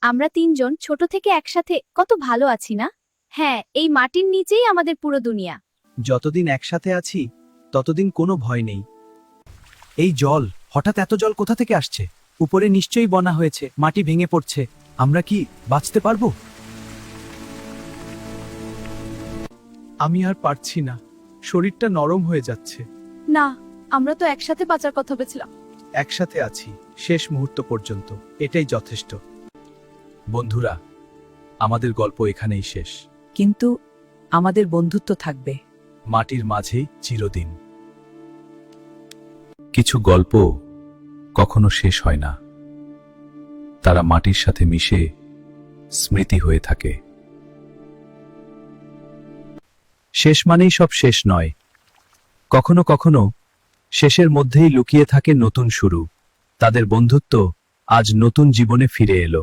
আমরা তিনজন ছোট থেকে একসাথে কত ভালো আছি না? হ্যাঁ, এই মাটির নিচেই আমাদের পুরো দুনিয়া। যতদিন একসাথে আছি ততদিন কোনো ভয় নেই। এই জল, হঠাৎ এত জল কোথা থেকে আসছে? উপরে নিশ্চয়ই বন্যা হয়েছে, মাটি ভেঙে পড়ছে। আমরা কি বাঁচতে পারবো? আমি আর পারছি না, শরীরটা নরম হয়ে যাচ্ছে। না, আমরা তো একসাথে বাঁচার কথা ভেবেছিলাম। একসাথে আছি শেষ মুহূর্ত পর্যন্ত, এটাই যথেষ্ট। বন্ধুরা, আমাদের গল্প এখানেই শেষ। কিন্তু আমাদের বন্ধুত্ব থাকবে। মাটির মাঝেই চিরদিন। কিছু গল্প কখনো শেষ হয় না, তারা মাটির সাথে মিশে স্মৃতি হয়ে থাকে। শেষ মানেই সব শেষ নয়, কখনো কখনো শেষের মধ্যেই লুকিয়ে থাকে নতুন শুরু। তাদের বন্ধুত্ব আজ নতুন জীবনে ফিরে এলো।